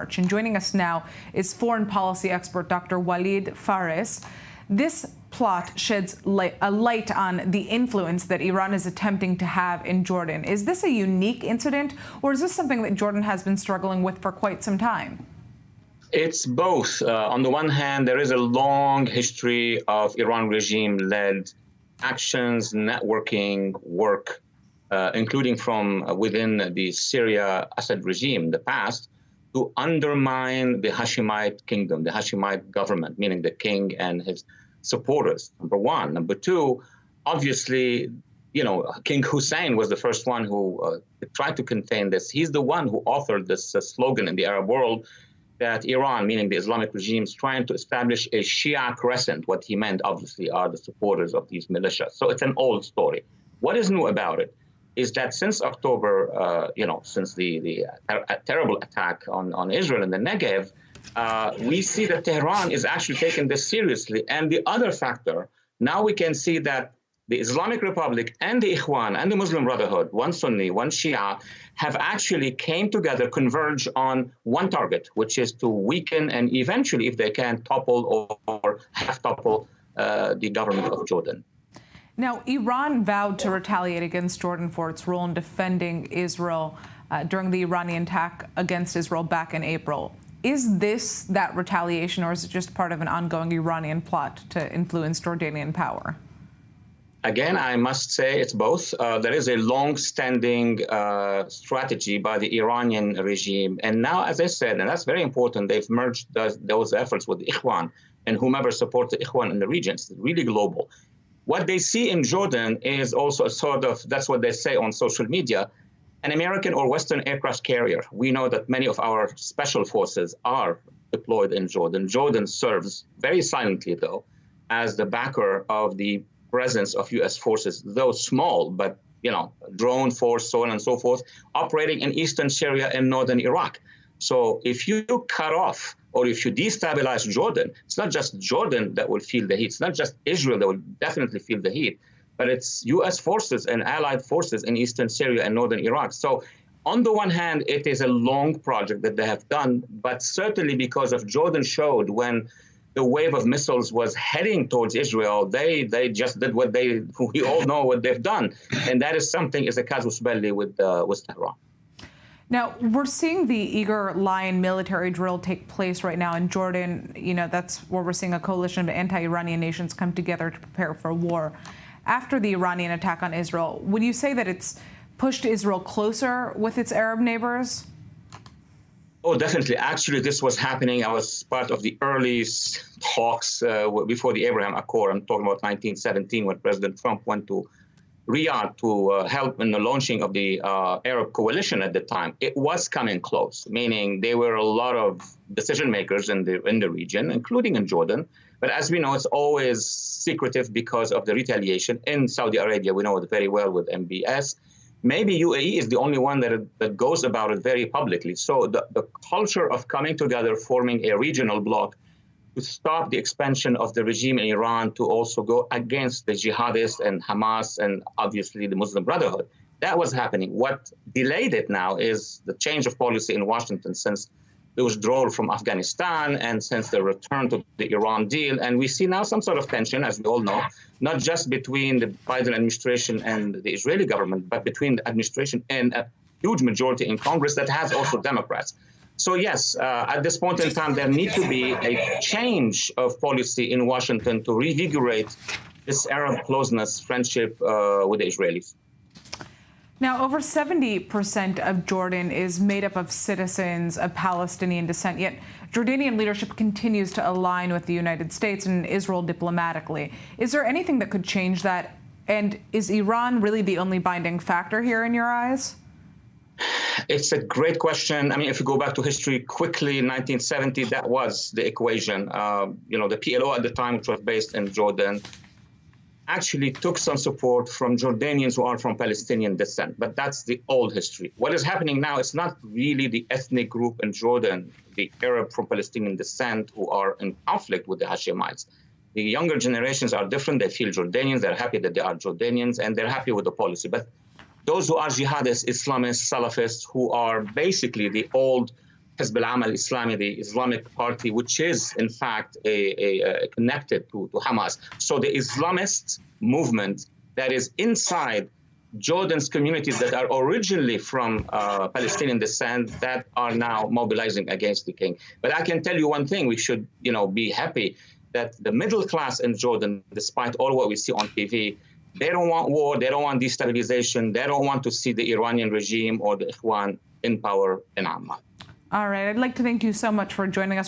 And joining us now is foreign policy expert Dr. Walid Phares. This plot sheds a light on the influence that Iran is attempting to have in Jordan. Is this a unique incident, or is this something that Jordan has been struggling with for quite some time? It's both. On the one hand, there is a long history of Iran regime-led actions, networking, work, including from within the Syria Assad regime in the past, to undermine the Hashemite kingdom, the Hashemite government, meaning the king and his supporters, number one. Number two, obviously, King Hussein was the first one who tried to contain this. He's the one who authored this slogan in the Arab world that Iran, meaning the Islamic regime, is trying to establish a Shia crescent. What he meant, obviously, are the supporters of these militias. So it's an old story. What is new about it is that since October, since the terrible attack on Israel in the Negev, we see that Tehran is actually taking this seriously. And the other factor, now we can see that the Islamic Republic and the Ikhwan and the Muslim Brotherhood, one Sunni, one Shia, have actually came together, converge on one target, which is to weaken and eventually, if they can, topple or half topple the government of Jordan. Now, Iran vowed to retaliate against Jordan for its role in defending Israel during the Iranian attack against Israel back in April. Is this that retaliation, or is it just part of an ongoing Iranian plot to influence Jordanian power? Again, I must say it's both. There is a long-standing strategy by the Iranian regime. And now, as I said, and that's very important, they've merged those efforts with the Ikhwan and whomever supports the Ikhwan in the region. It's really global. What they see in Jordan is also a sort of, that's what they say on social media, an American or Western aircraft carrier. We know that many of our special forces are deployed in Jordan. Jordan serves, very silently though, as the backer of the presence of U.S. forces, though small, but drone force, so on and so forth, operating in eastern Syria and northern Iraq. So if you cut off or if you destabilize Jordan, it's not just Jordan that will feel the heat. It's not just Israel that will definitely feel the heat, but it's U.S. forces and allied forces in eastern Syria and northern Iraq. So on the one hand, it is a long project that they have done, but certainly because of Jordan showed when the wave of missiles was heading towards Israel, they just did we all know what they've done. And that is something, is a casus belli with Tehran. Now, we're seeing the Eager Lion military drill take place right now in Jordan. That's where we're seeing a coalition of anti-Iranian nations come together to prepare for war. After the Iranian attack on Israel, would you say that it's pushed Israel closer with its Arab neighbors? Oh, definitely. Actually, this was happening. I was part of the early talks before the Abraham Accord. I'm talking about 1917, when President Trump went to Riyadh to help in the launching of the Arab coalition at the time. It was coming close, meaning there were a lot of decision makers in the region, including in Jordan. But as we know, it's always secretive because of the retaliation. In Saudi Arabia, we know it very well with MBS. Maybe UAE is the only one that goes about it very publicly. So the culture of coming together, forming a regional bloc to stop the expansion of the regime in Iran, to also go against the jihadists and Hamas and obviously the Muslim Brotherhood, that was happening. What delayed it now is the change of policy in Washington since the withdrawal from Afghanistan and since the return to the Iran deal. And we see now some sort of tension, as we all know, not just between the Biden administration and the Israeli government, but between the administration and a huge majority in Congress that has also Democrats. So yes, at this point in time, there needs to be a change of policy in Washington to revigorate this Arab closeness, friendship with the Israelis. Now, over 70% of Jordan is made up of citizens of Palestinian descent, yet Jordanian leadership continues to align with the United States and Israel diplomatically. Is there anything that could change that? And is Iran really the only binding factor here in your eyes? It's a great question. I mean, if you go back to history quickly, in 1970, that was the equation. The PLO at the time, which was based in Jordan, actually took some support from Jordanians who are from Palestinian descent, but that's the old history. What is happening now is not really the ethnic group in Jordan, the Arab from Palestinian descent, who are in conflict with the Hashemites. The younger generations are different. They feel Jordanians. They're happy that they are Jordanians, and they're happy with the policy. But those who are jihadists, Islamists, Salafists, who are basically the old Hizb al-Amal al-Islami, the Islamic Party, which is in fact connected to Hamas. So the Islamist movement that is inside Jordan's communities that are originally from Palestinian descent that are now mobilizing against the king. But I can tell you one thing: we should, be happy that the middle class in Jordan, despite all what we see on TV, they don't want war, they don't want destabilization, they don't want to see the Iranian regime or the Ikhwan in power in Amman. All right, I'd like to thank you so much for joining us.